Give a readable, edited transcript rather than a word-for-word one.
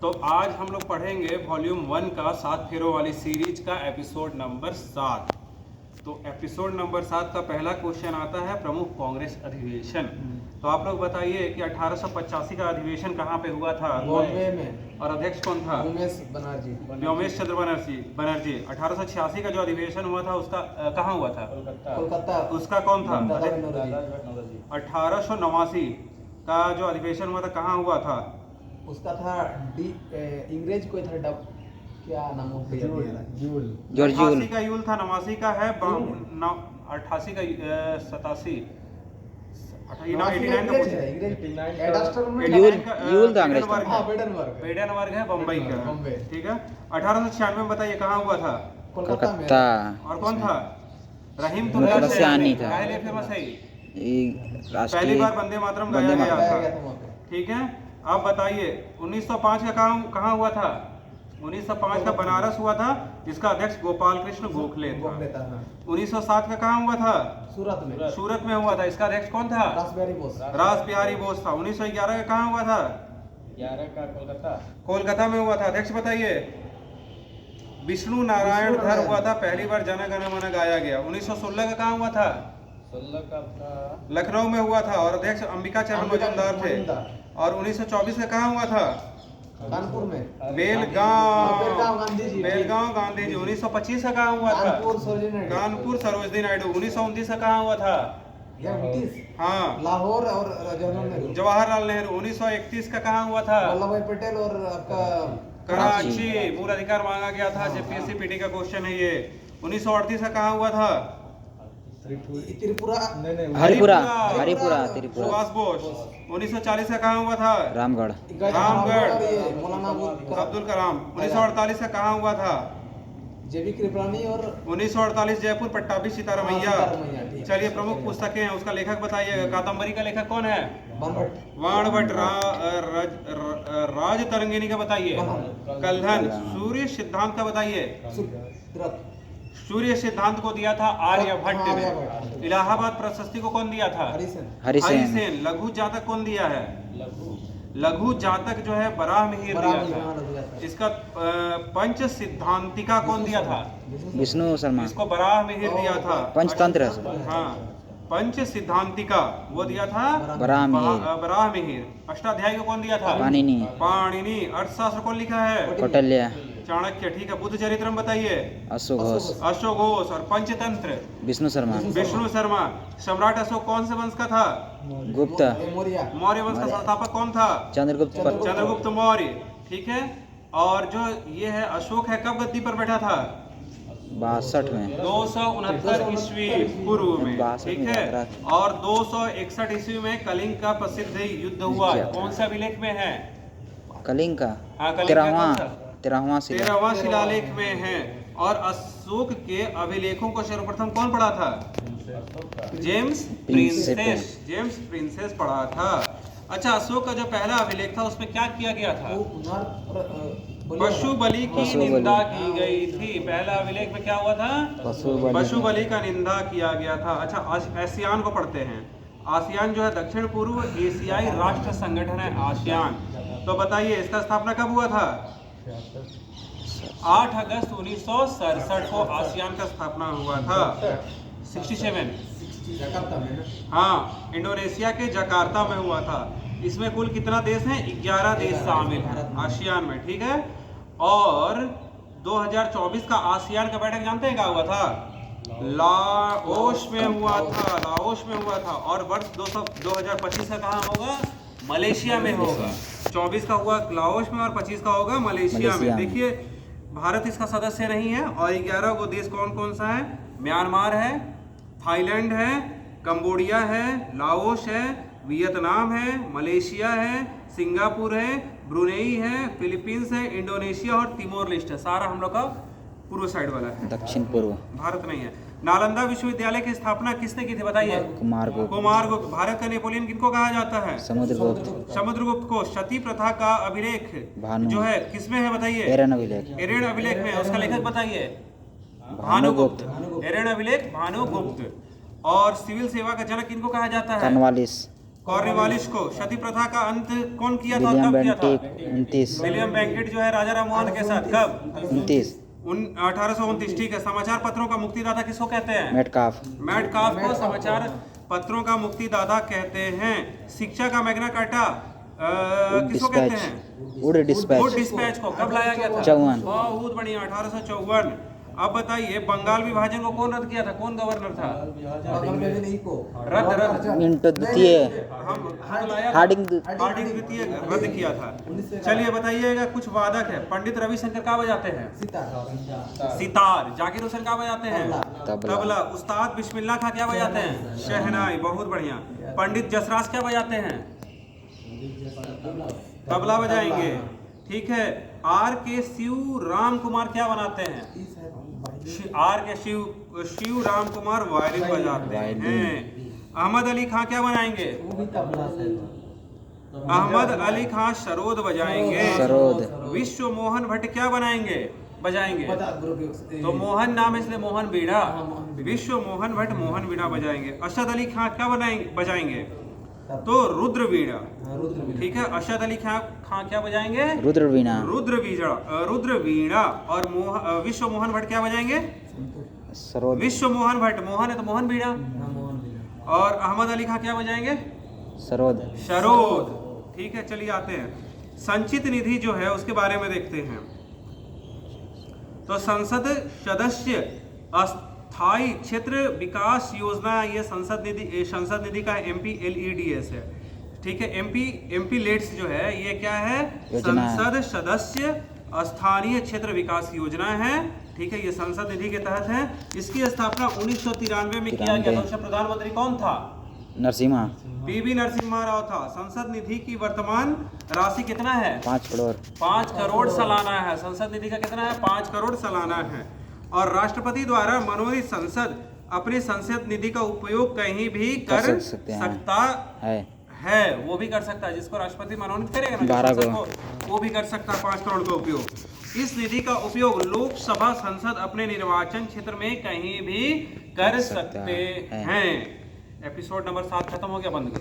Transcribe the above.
तो आज हम लोग पढ़ेंगे वॉल्यूम 1 का 7 फेरों वाली सीरीज का एपिसोड नंबर 7। तो एपिसोड नंबर 7 का पहला क्वेश्चन आता है प्रमुख कांग्रेस अधिवेशन। तो आप लोग बताइए कि 1885 का अधिवेशन कहाँ पे हुआ था? बॉम्बे में। और अध्यक्ष कौन था? उमेश बनर्जी। व्योमेश चंद्र बनर्जी। 1886 का जो अधिवेशन हुआ था उसका कहाँ हुआ था? कोलकाता। उसका कौन था? दादा नौरोजी। 1889 का जो अधिवेशन हुआ था कहाँ हुआ था? उसका था इंग्रेज कोई था डब क्या नाम हो जूल। 88 का यूल था, 89 का है 88 का 87 बेडन वर्ग है बम्बई का। ठीक है। 1896 में बताइए कहाँ हुआ था? कोलकाता। और कौन था? रहीम मुखलसियानी था। फेमस है। पहली राष्ट्रीय बार वंदे मातरम गाया गया था। ठीक है। अब बताइए 1905 का कहाँ हुआ था? 1905 का बनारस हुआ था, जिसका अध्यक्ष गोपाल कृष्ण गोखले था। 1907 का कहाँ हुआ था? सूरत में हुआ था, इसका अध्यक्ष कौन था? रास बिहारी बोस था। 1911 का कहाँ हुआ था? 11 का कोलकाता में हुआ था। अध्यक्ष बताइए। विष्णु नारायण धर हुआ था, पहली बार जन गण मन गाया गया। 1916 का कहाँ हुआ था? 16 का लखनऊ में हुआ था और अध्यक्ष अंबिका चरण मजूमदार थे। और 1924 का कहाँ हुआ था? कानपुर में। बेलगांव गांधी जी। 1925 का कहाँ हुआ था? कानपुर सरोजिनी नायडू। 1929 का कहाँ हुआ था? हाँ, लाहौर और जवाहरलाल नेहरू। 1931 का कहाँ हुआ था? वल्लभ भाई पटेल और आपका कराची। मूल अधिकार मांगा गया था। जेपीएससी पीटी का क्वेश्चन है ये। 1938 का कहाँ हुआ था? त्रिपुरा हरिपुरा सुभाष बोस। 1940 का कहाँ हुआ था? रामगढ़। मौलाना अब्दुल कलाम। 1948 का कहाँ हुआ था? जेबी कृपलानी और 1948 जयपुर पट्टाभी सीतारमैया। सीतारमैया। चलिए प्रमुख पुस्तकें हैं, उसका लेखक बताइए। कादम्बरी का लेखक कौन है? बाणभट्ट। राज तरंगिणी का बताइए। कल्हन। सूर्य सिद्धांत का बताइए। सूर्य सिद्धांत को दिया था आर्यभट्ट ने। इलाहाबाद प्रशस्ति को कौन दिया था? हरिसेन। लघु जातक कौन दिया है? लघु जातक जो है बराह मिहिर दिया था। इसका पंच सिद्धांतिका कौन दिया था? विष्णु शर्मा। इसको बराह मिहिर दिया था। पंचतंत्र। हाँ, पंच सिद्धांतिका वो दिया था बराह मिहिर। अष्टाध्यायी को कौन दिया था? पाणिनि। अर्थशास्त्र कौन लिखा है? कौटिल्य। चाणक्य। ठीक है। बुद्ध चरित्रम बताइए। अशोक घोष। और पंचतंत्र विष्णु शर्मा। सम्राट अशोक कौन से वंश का था? गुप्त। मौर्य वंश का संस्थापक कौन था? चंद्रगुप्त मौर्य। ठीक है। और जो ये है अशोक है, कब गद्दी पर बैठा था? 62 में। 269 ईस्वी पूर्व में। ठीक है। और 261 ईस्वी में कलिंग का प्रसिद्ध युद्ध हुआ। कौन सा अभिलेख में है? कलिंग का हाँ, 13वां शिलालेख में है। और अशोक के अभिलेखों को सर्वप्रथम कौन पढ़ा था? जेम्स प्रिंसेस पढ़ा था। अच्छा, अशोक का जो पहला अभिलेख था उसमें क्या किया गया था? पशु बलि की निंदा की गई थी। पहला अभिलेख में क्या हुआ था? पशु बलि का निंदा किया गया था। अच्छा, आसियान को पढ़ते हैं। आसियान जो है दक्षिण पूर्व एशियाई राष्ट्र संगठन है आसियान। तो बताइए इसका स्थापना कब हुआ था? 8 अगस्त 1967 को आसियान का स्थापना हुआ था। 67। हाँ, इंडोनेशिया के जकार्ता में हुआ था। इसमें कुल कितना देश है? 11 देश शामिल हैं आसियान में। ठीक है। और 2024 का आसियान का बैठक जानते हैं क्या हुआ था? लाओस में हुआ था। और वर्ष 2025 का कहाँ होगा? मलेशिया में होगा। 24 का हुआ लाओस में और 25 का होगा मलेशिया में। देखिए, भारत इसका सदस्य नहीं है। और 11 को देश कौन कौन सा है? म्यांमार है, थाईलैंड है, कंबोडिया है, लाओस है, वियतनाम है, मलेशिया है, सिंगापुर है, ब्रुनेई है, फिलीपींस है, इंडोनेशिया और तिमोर लेस्टे। सारा हम लोग का पूर्व साइड वाला है, दक्षिण पूर्व। भारत नहीं है। नालंदा विश्वविद्यालय की स्थापना किसने की थी बताइए? कुमारगुप्त। भारत का नेपोलियन किनको कहा जाता है? समुद्रगुप्त को। सती प्रथा का अभिलेख जो है किसमें है बताइए? एरेन अभिलेख में। उसका लेखक बताइए? भानुगुप्त। एरेन अभिलेख भानुगुप्त। और सिविल सेवा का जनक किनको कहा जाता है? कॉर्नवालिस को। सती प्रथा का अंत कौन किया था और विलियम कब किया था? बेंटिक 29 विलियम बेंकेट जो है राजा राम मोहन के साथ, कब? 29 1829। ठीक है। समाचार पत्रों का मुक्तिदाता किसको कहते हैं? मेटकाफ मैडकाफ को समाचार पत्रों का मुक्तिदाता कहते हैं। शिक्षा का मैग्ना कार्टा किसको कहते डिस्पैच हैं? वुड वुड डिस्पैच डिस्पैच को कब लाया गया था? 54 बहुत बढ़िया, 1854। अब बताइए बंगाल विभाजन को कौन रद्द किया था? कौन गवर्नर था? बगल में भी नहीं को रद्द मिंटो द्वितीय हम लाया था। हार्डिंग हार्डिंग द्वितीय रद्द किया था। चलिए बताइएगा कुछ वादक है। पंडित रविशंकर का बजाते हैं? सीता सितार। जाकिर हुसैन का बजाते हैं? तबला तबला। उस्ताद बिस्मिल्लाह खां क्या बजाते हैं? शहनाई। बहुत बढ़िया। पंडित जसराज क्या बजाते हैं? तबला बजाएंगे। ठीक है। आर के शिव राम कुमार क्या बनाते हैं? आर के शिव राम कुमार वायलिन बजाते हैं। अहमद अली खां क्या बनाएंगे? वो भी तबला से अहमद अली खां सरोद बजाएंगे। सरोद विश्व मोहन भट्ट क्या बनाएंगे? बजाएंगे। पता गुरु के तो मोहन नाम है इसलिए मोहन बीड़ा। हाँ, मोहन बीड़ा। विश्व मोहन भट्ट मोहन बीड़ा बजाएंगे। अशद अली खां क्या बजाएंगे? तो रुद्र बीड़ा। रुद्र भी ठीक है। अशद अली खां क्या बजाएंगे? रुद्र वीणा रुद्र वीणा। और विश्व मोहन भट्ट क्या बजाएंगे? सरोद विश्व मोहन भट्ट, मोहन है तो मोहन बीड़ा। हाँ, मोहन भी और अहमद अली खां क्या बजाएंगे? सरोद सरोद। ठीक है। चलिए आते हैं संचित निधि जो है उसके बारे में देखते हैं। तो संसद सदस्य अस्थाई क्षेत्र विकास योजना, ये संसद निधि का MPLEDS है। ठीक है। MP लेट्स जो है ये क्या है? योजना है। संसद सदस्य स्थानीय क्षेत्र विकास योजना है। ठीक है। ये संसद निधि के तहत है। इसकी स्थापना 1993 में किया गया था। उसका प्रधानमंत्री कौन था? नरसिम्हा PV नरसिम्हा राव था। संसद निधि की वर्तमान राशि कितना है? 5 करोड़ 5 करोड़ सालाना है। संसद निधि का कितना है? 5 करोड़ सालाना है। और राष्ट्रपति द्वारा मनोनीत संसद अपने संसद निधि का उपयोग कहीं भी कर सकता है। वो भी कर सकता है जिसको राष्ट्रपति मनोनीत करेगा ना, 12 संसद को, वो भी कर सकता है 5 करोड़ का उपयोग। इस निधि का उपयोग लोकसभा संसद अपने निर्वाचन क्षेत्र में कहीं भी कर सकते हैं। एपिसोड नंबर 7 खत्म हो गया, बंद करो।